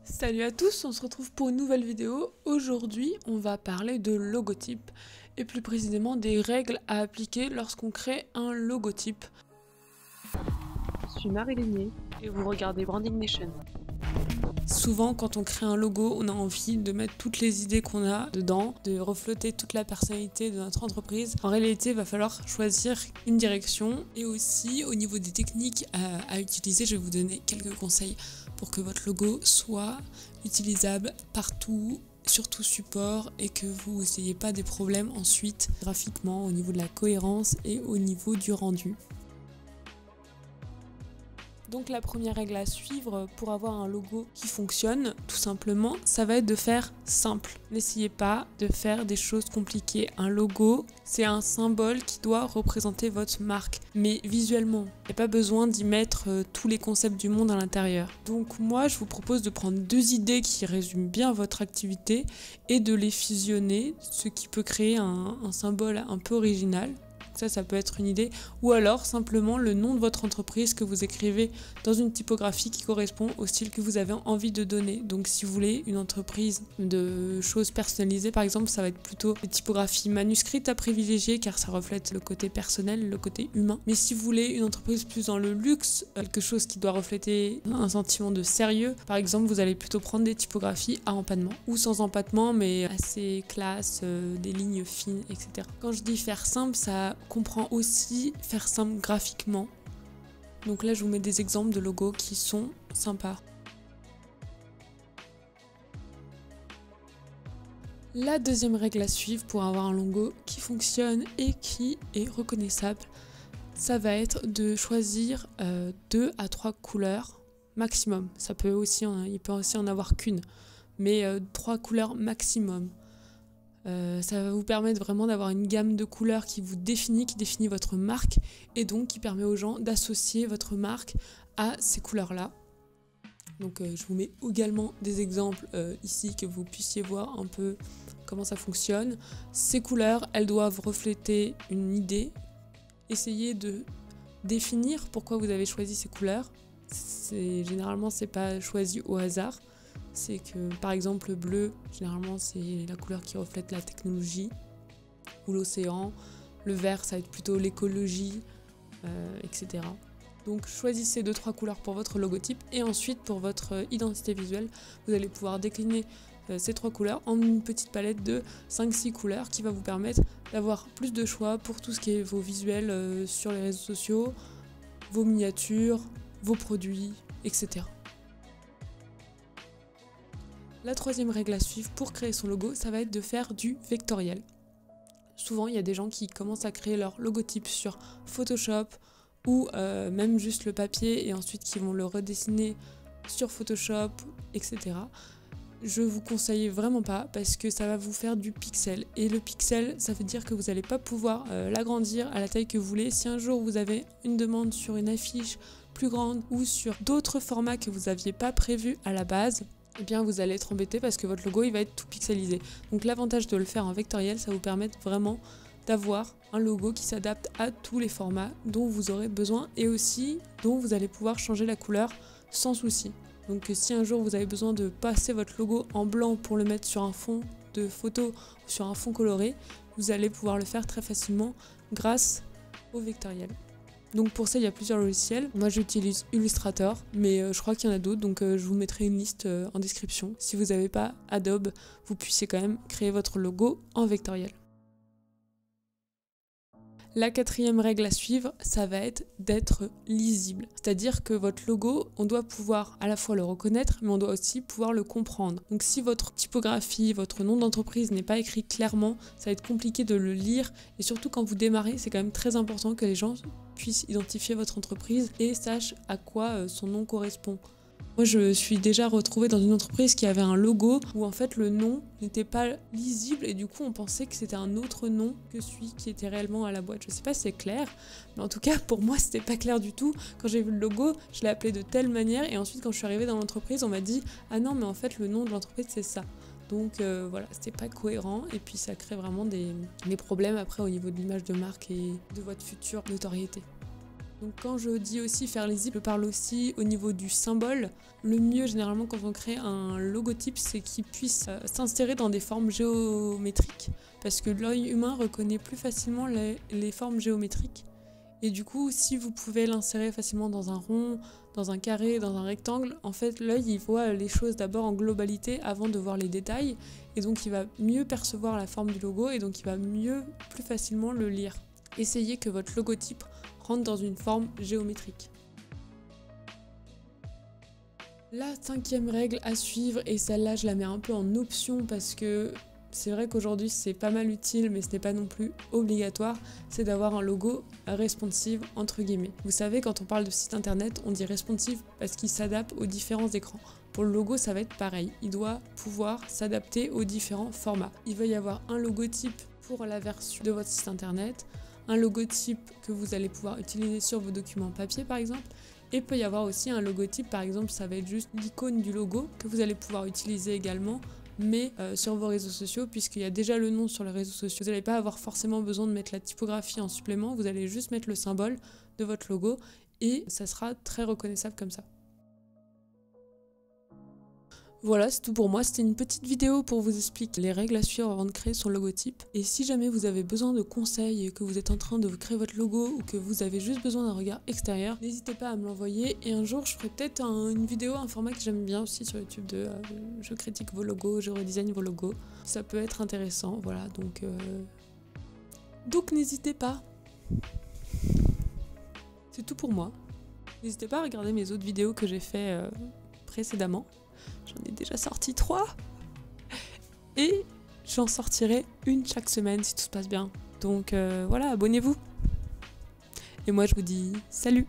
Salut à tous, on se retrouve pour une nouvelle vidéo. Aujourd'hui, on va parler de logotype et plus précisément des règles à appliquer lorsqu'on crée un logotype. Je suis Marie Ligné et vous regardez Branding Nation. Souvent, quand on crée un logo, on a envie de mettre toutes les idées qu'on a dedans, de refléter toute la personnalité de notre entreprise. En réalité, il va falloir choisir une direction et aussi au niveau des techniques à utiliser, je vais vous donner quelques conseils pour que votre logo soit utilisable partout, sur tout support et que vous n'ayez pas des problèmes ensuite graphiquement au niveau de la cohérence et au niveau du rendu. Donc la première règle à suivre pour avoir un logo qui fonctionne, tout simplement, ça va être de faire simple. N'essayez pas de faire des choses compliquées. Un logo, c'est un symbole qui doit représenter votre marque, mais visuellement. Il n'y a pas besoin d'y mettre tous les concepts du monde à l'intérieur. Donc moi, je vous propose de prendre deux idées qui résument bien votre activité et de les fusionner, ce qui peut créer un symbole un peu original. Ça peut être une idée, ou alors simplement le nom de votre entreprise que vous écrivez dans une typographie qui correspond au style que vous avez envie de donner. Donc si vous voulez une entreprise de choses personnalisées, par exemple, ça va être plutôt des typographies manuscrites à privilégier car ça reflète le côté personnel, le côté humain. Mais si vous voulez une entreprise plus dans le luxe, quelque chose qui doit refléter un sentiment de sérieux, par exemple, vous allez plutôt prendre des typographies à empattement, ou sans empattement mais assez classe, des lignes fines, etc. Quand je dis faire simple, ça comprend aussi faire simple graphiquement. Donc là, je vous mets des exemples de logos qui sont sympas. La deuxième règle à suivre pour avoir un logo qui fonctionne et qui est reconnaissable, ça va être de choisir 2 à 3 couleurs maximum. Il peut aussi en avoir qu'une, mais 3 couleurs maximum. Ça va vous permettre vraiment d'avoir une gamme de couleurs qui vous définit, qui définit votre marque et donc qui permet aux gens d'associer votre marque à ces couleurs-là. Donc je vous mets également des exemples ici que vous puissiez voir un peu comment ça fonctionne. Ces couleurs, elles doivent refléter une idée. Essayez de définir pourquoi vous avez choisi ces couleurs. Généralement, c'est pas choisi au hasard. C'est que par exemple le bleu, généralement c'est la couleur qui reflète la technologie ou l'océan. Le vert, ça va être plutôt l'écologie, etc. Donc choisissez 2-3 couleurs pour votre logotype et ensuite pour votre identité visuelle, vous allez pouvoir décliner ces 3 couleurs en une petite palette de 5-6 couleurs qui va vous permettre d'avoir plus de choix pour tout ce qui est vos visuels sur les réseaux sociaux, vos miniatures, vos produits, etc. La troisième règle à suivre pour créer son logo, ça va être de faire du vectoriel. Souvent, il y a des gens qui commencent à créer leur logotype sur Photoshop ou même juste le papier et ensuite qui vont le redessiner sur Photoshop, etc. Je vous conseille vraiment pas parce que ça va vous faire du pixel. Et le pixel, ça veut dire que vous n'allez pas pouvoir l'agrandir à la taille que vous voulez. Si un jour vous avez une demande sur une affiche plus grande ou sur d'autres formats que vous n'aviez pas prévus à la base, eh bien vous allez être embêté parce que votre logo il va être tout pixelisé. Donc l'avantage de le faire en vectoriel, ça vous permet vraiment d'avoir un logo qui s'adapte à tous les formats dont vous aurez besoin et aussi dont vous allez pouvoir changer la couleur sans souci. Donc si un jour vous avez besoin de passer votre logo en blanc pour le mettre sur un fond de photo ou sur un fond coloré, vous allez pouvoir le faire très facilement grâce au vectoriel. Donc pour ça, il y a plusieurs logiciels. Moi, j'utilise Illustrator, mais je crois qu'il y en a d'autres, donc je vous mettrai une liste en description. Si vous n'avez pas Adobe, vous puissiez quand même créer votre logo en vectoriel. La quatrième règle à suivre, ça va être d'être lisible. C'est-à-dire que votre logo, on doit pouvoir à la fois le reconnaître, mais on doit aussi pouvoir le comprendre. Donc si votre typographie, votre nom d'entreprise n'est pas écrit clairement, ça va être compliqué de le lire. Et surtout quand vous démarrez, c'est quand même très important que les gens puissent identifier votre entreprise et sachent à quoi son nom correspond. Moi, je suis déjà retrouvée dans une entreprise qui avait un logo où en fait le nom n'était pas lisible et du coup on pensait que c'était un autre nom que celui qui était réellement à la boîte. Je sais pas si c'est clair, mais en tout cas pour moi c'était pas clair du tout. Quand j'ai vu le logo, je l'ai appelé de telle manière et ensuite quand je suis arrivée dans l'entreprise, on m'a dit « Ah non, mais en fait le nom de l'entreprise c'est ça ». Donc voilà, c'était pas cohérent et puis ça crée vraiment des problèmes après au niveau de l'image de marque et de votre future notoriété. Donc quand je dis aussi faire lisible, je parle aussi au niveau du symbole. Le mieux généralement quand on crée un logotype, c'est qu'il puisse s'insérer dans des formes géométriques, parce que l'œil humain reconnaît plus facilement les formes géométriques. Et du coup, si vous pouvez l'insérer facilement dans un rond, dans un carré, dans un rectangle, en fait l'œil il voit les choses d'abord en globalité avant de voir les détails, et donc il va mieux percevoir la forme du logo, et donc il va plus facilement le lire. Essayez que votre logotype rentre dans une forme géométrique. La 5e règle à suivre, et celle-là je la mets un peu en option parce que c'est vrai qu'aujourd'hui c'est pas mal utile mais ce n'est pas non plus obligatoire, c'est d'avoir un logo responsive entre guillemets. Vous savez, quand on parle de site internet, on dit responsive parce qu'il s'adapte aux différents écrans. Pour le logo ça va être pareil, il doit pouvoir s'adapter aux différents formats. Il va y avoir un logotype pour la version de votre site internet, un logotype que vous allez pouvoir utiliser sur vos documents papier par exemple, et peut y avoir aussi un logotype, par exemple ça va être juste l'icône du logo que vous allez pouvoir utiliser également, mais sur vos réseaux sociaux, puisqu'il y a déjà le nom sur les réseaux sociaux. Vous n'allez pas avoir forcément besoin de mettre la typographie en supplément, vous allez juste mettre le symbole de votre logo et ça sera très reconnaissable comme ça. Voilà, c'est tout pour moi. C'était une petite vidéo pour vous expliquer les règles à suivre avant de créer son logotype. Et si jamais vous avez besoin de conseils et que vous êtes en train de créer votre logo ou que vous avez juste besoin d'un regard extérieur, n'hésitez pas à me l'envoyer. Et un jour, je ferai peut-être une vidéo, un format que j'aime bien aussi sur YouTube de je critique vos logos, je redesign vos logos. Ça peut être intéressant, voilà. Donc n'hésitez pas. C'est tout pour moi. N'hésitez pas à regarder mes autres vidéos que j'ai fait précédemment. J'en ai déjà sorti 3 et j'en sortirai une chaque semaine si tout se passe bien. Donc voilà, abonnez-vous. Et moi je vous dis salut!